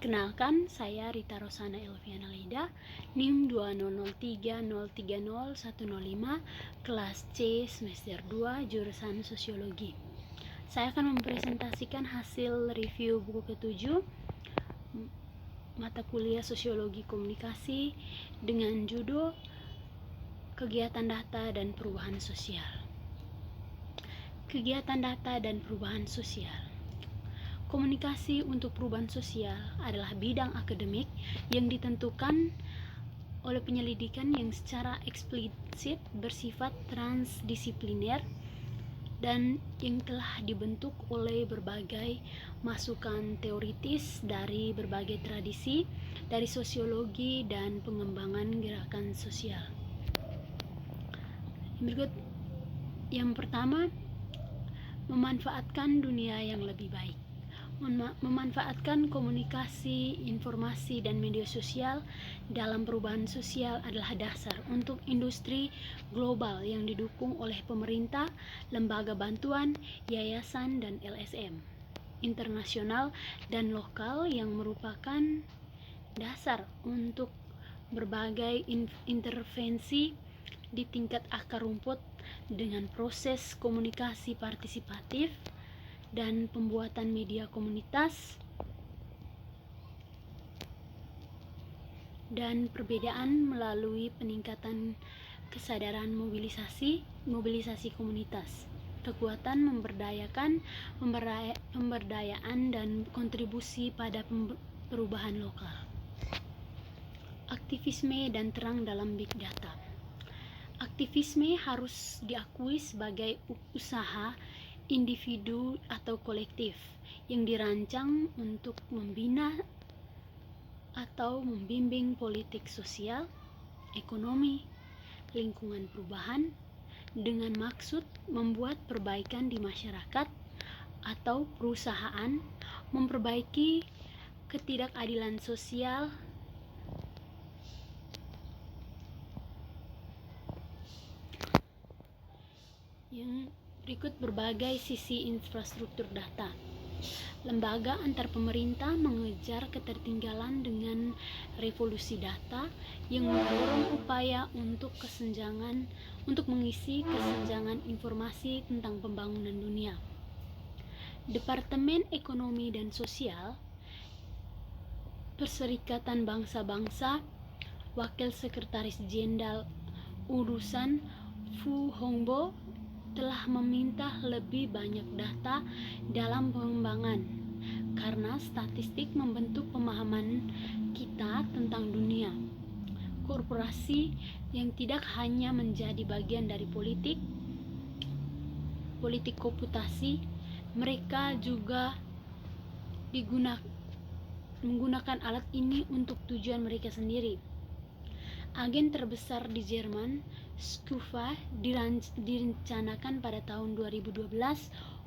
Perkenalkan, saya Rita Rosana Elviana Leida, NIM 20030301005, kelas C semester 2, jurusan Sosiologi. Saya akan mempresentasikan hasil review buku ke-7, mata kuliah Sosiologi Komunikasi, dengan judul Kegiatan Data dan Perubahan Sosial. Kegiatan data dan perubahan sosial. Komunikasi untuk perubahan sosial adalah bidang akademik yang ditentukan oleh penyelidikan yang secara eksplisit bersifat transdisipliner dan yang telah dibentuk oleh berbagai masukan teoritis dari berbagai tradisi dari sosiologi dan pengembangan gerakan sosial. Berikut yang pertama, memanfaatkan dunia yang lebih baik. Memanfaatkan komunikasi, informasi, dan media sosial dalam perubahan sosial adalah dasar untuk industri global yang didukung oleh pemerintah, lembaga bantuan, yayasan, dan LSM internasional dan lokal yang merupakan dasar untuk berbagai intervensi di tingkat akar rumput dengan proses komunikasi partisipatif dan pembuatan media komunitas dan perbedaan melalui peningkatan kesadaran mobilisasi komunitas, kekuatan pemberdayaan dan kontribusi pada perubahan lokal. Aktivisme dan terang dalam big data. Aktivisme harus diakui sebagai usaha individu atau kolektif yang dirancang untuk membina atau membimbing politik sosial, ekonomi, lingkungan perubahan dengan maksud membuat perbaikan di masyarakat atau perusahaan, memperbaiki ketidakadilan sosial, yang berikut berbagai sisi infrastruktur data. Lembaga antar pemerintah mengejar ketertinggalan dengan revolusi data yang mendorong upaya untuk mengisi kesenjangan informasi tentang pembangunan dunia. Departemen Ekonomi dan Sosial, Perserikatan Bangsa-Bangsa, Wakil Sekretaris Jenderal Urusan Fu Hongbo telah meminta lebih banyak data dalam pengembangan karena statistik membentuk pemahaman kita tentang dunia. Korporasi yang tidak hanya menjadi bagian dari politik komputasi, mereka juga menggunakan alat ini untuk tujuan mereka sendiri. Agen terbesar di Jerman, Scufa, direncanakan pada tahun 2012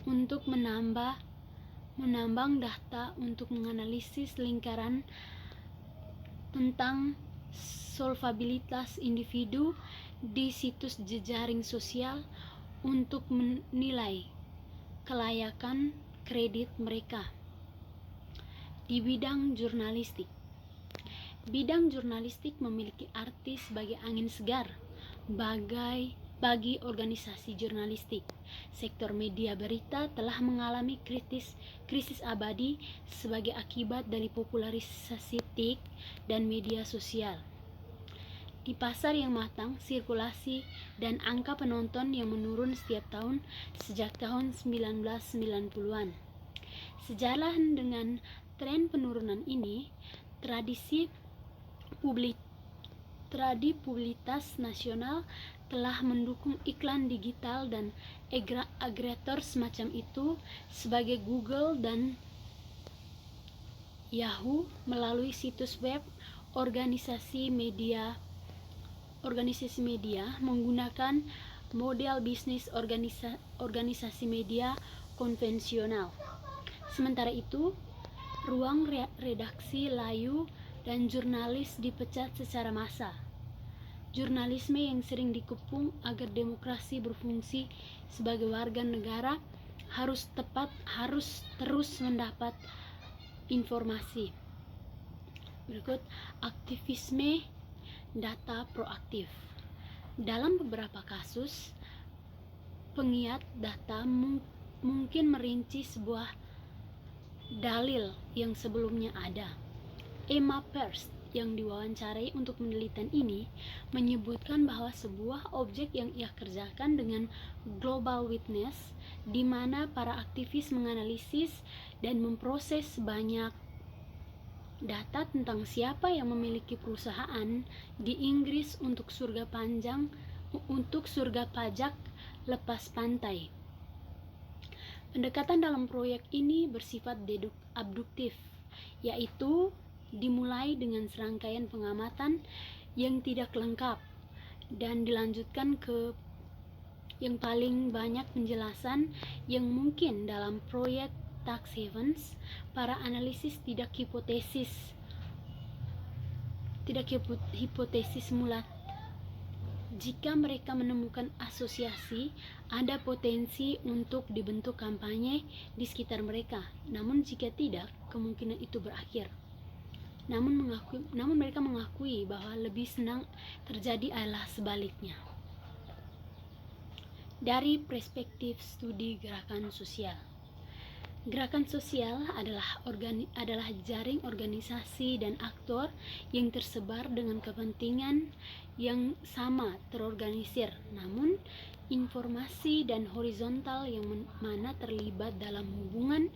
untuk menambang data untuk menganalisis lingkaran tentang solvabilitas individu di situs jejaring sosial untuk menilai kelayakan kredit mereka. Di bidang jurnalistik, bidang jurnalistik memiliki arti sebagai angin segar bagi organisasi jurnalistik. Sektor media berita telah mengalami krisis abadi sebagai akibat dari popularisasi TIK dan media sosial. Di pasar yang matang, sirkulasi dan angka penonton yang menurun setiap tahun sejak tahun 1990-an. Sejalan dengan tren penurunan ini, publisitas nasional telah mendukung iklan digital dan agregator semacam itu sebagai Google dan Yahoo melalui situs web organisasi media menggunakan model bisnis organisasi media konvensional. Sementara itu, ruang redaksi layu dan jurnalis dipecat secara massal. Jurnalisme yang sering dikepung agar demokrasi berfungsi sebagai warga negara harus terus mendapat informasi. Berikut aktivisme data proaktif. Dalam beberapa kasus, penggiat data mungkin merinci sebuah dalil yang sebelumnya ada. Emma Peirce yang diwawancarai untuk penelitian ini menyebutkan bahwa sebuah objek yang ia kerjakan dengan global witness, di mana para aktivis menganalisis dan memproses banyak data tentang siapa yang memiliki perusahaan di Inggris untuk surga pajak lepas pantai. Pendekatan dalam proyek ini bersifat abduktif, yaitu dimulai dengan serangkaian pengamatan yang tidak lengkap dan dilanjutkan ke yang paling banyak penjelasan yang mungkin. Dalam proyek tax havens, para analisis tidak hipotesis mulat. Jika mereka menemukan asosiasi, ada potensi untuk dibentuk kampanye di sekitar mereka. Namun jika tidak, kemungkinan itu berakhir. Namun mereka mengakui bahwa lebih senang terjadi adalah sebaliknya. Dari perspektif studi gerakan sosial. Gerakan sosial adalah jaring organisasi dan aktor yang tersebar dengan kepentingan yang sama terorganisir, namun informasi dan horizontal yang mana terlibat dalam hubungan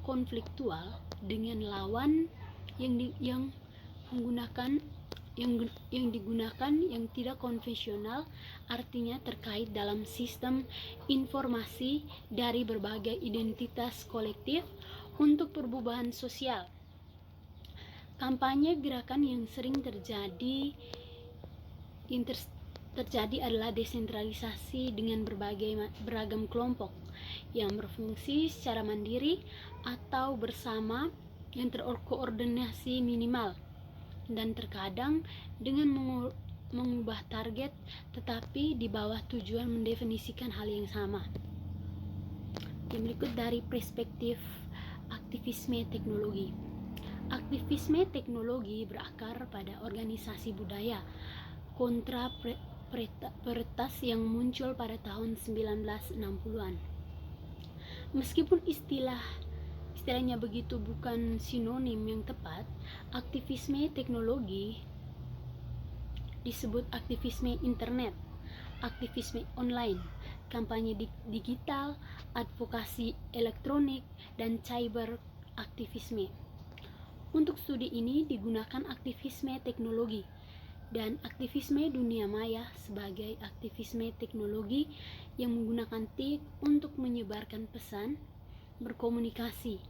konfliktual dengan lawan yang digunakan yang tidak konvensional, artinya terkait dalam sistem informasi dari berbagai identitas kolektif untuk perubahan sosial. Kampanye gerakan yang sering terjadi adalah desentralisasi dengan beragam kelompok yang berfungsi secara mandiri atau bersama yang terkoordinasi minimal, dan terkadang dengan mengubah target tetapi di bawah tujuan mendefinisikan hal yang sama. Yang berikut dari perspektif aktivisme teknologi. Aktivisme teknologi berakar pada organisasi budaya kontra peretas yang muncul pada tahun 1960-an. Meskipun istilahnya begitu bukan sinonim yang tepat, aktivisme teknologi disebut aktivisme internet, aktivisme online, kampanye digital, advokasi elektronik, dan cyber aktivisme. Untuk studi ini digunakan aktivisme teknologi dan aktivisme dunia maya sebagai aktivisme teknologi yang menggunakan TIK untuk menyebarkan pesan, berkomunikasi,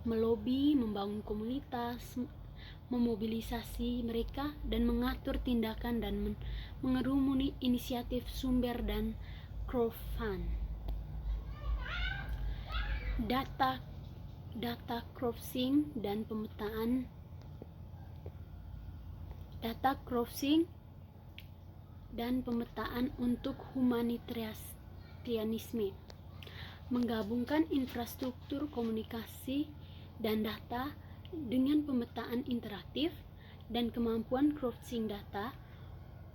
melobi, membangun komunitas, memobilisasi mereka, dan mengatur tindakan dan mengerumuni inisiatif sumber dan crowdfund. Data crowdsourcing dan pemetaan. Data crowdsourcing dan pemetaan untuk humanitarianisme, menggabungkan infrastruktur komunikasi dan data dengan pemetaan interaktif dan kemampuan crowdsourcing data.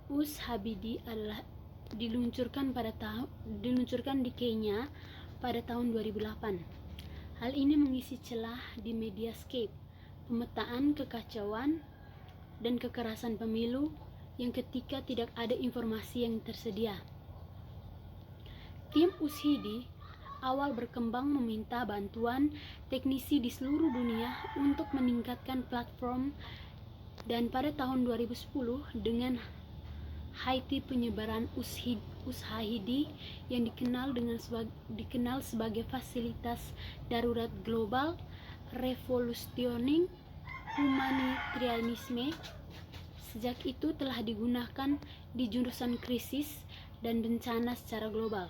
Us-Habibie adalah diluncurkan di Kenya pada tahun 2008. Hal ini mengisi celah di Mediascape, pemetaan kekacauan dan kekerasan pemilu yang ketika tidak ada informasi yang tersedia. Tim Us-Habibie awal berkembang meminta bantuan teknisi di seluruh dunia untuk meningkatkan platform, dan pada tahun 2010 dengan Haiti penyebaran Us-Habibie yang dikenal sebagai fasilitas darurat global revolutioning humanitarianisme. Sejak itu telah digunakan di jurusan krisis dan bencana secara global.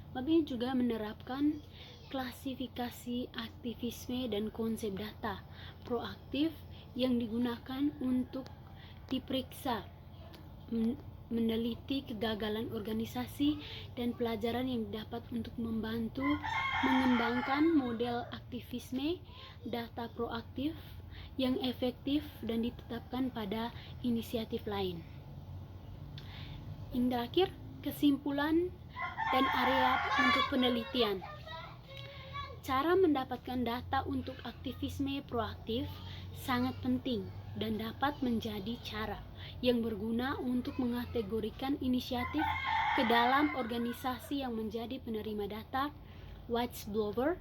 Bab ini juga menerapkan klasifikasi aktivisme dan konsep data proaktif yang digunakan untuk diperiksa meneliti kegagalan organisasi dan pelajaran yang dapat untuk membantu mengembangkan model aktivisme data proaktif yang efektif dan ditetapkan pada inisiatif lain. Yang terakhir, kesimpulan dan area untuk penelitian. Cara mendapatkan data untuk aktivisme proaktif sangat penting dan dapat menjadi cara yang berguna untuk mengategorikan inisiatif ke dalam organisasi yang menjadi penerima data, whistleblower,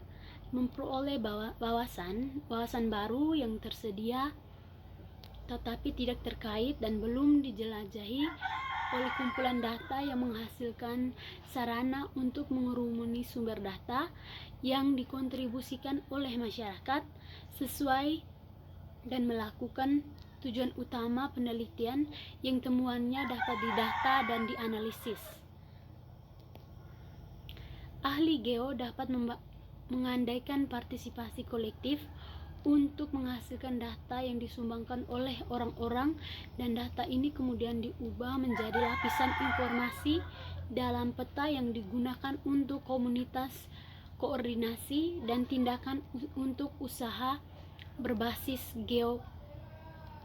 memperoleh wawasan baru yang tersedia tetapi tidak terkait dan belum dijelajahi oleh kumpulan data yang menghasilkan sarana untuk mengerumuni sumber data yang dikontribusikan oleh masyarakat sesuai dan melakukan tujuan utama penelitian yang temuannya dapat didata dan dianalisis. Ahli geo dapat mengandaikan partisipasi kolektif untuk menghasilkan data yang disumbangkan oleh orang-orang, dan data ini kemudian diubah menjadi lapisan informasi dalam peta yang digunakan untuk komunitas, koordinasi, dan tindakan untuk usaha berbasis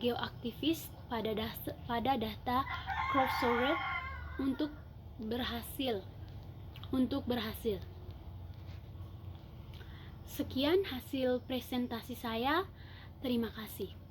geoaktivis pada data crowdsourced untuk berhasil. Sekian hasil presentasi saya. Terima kasih.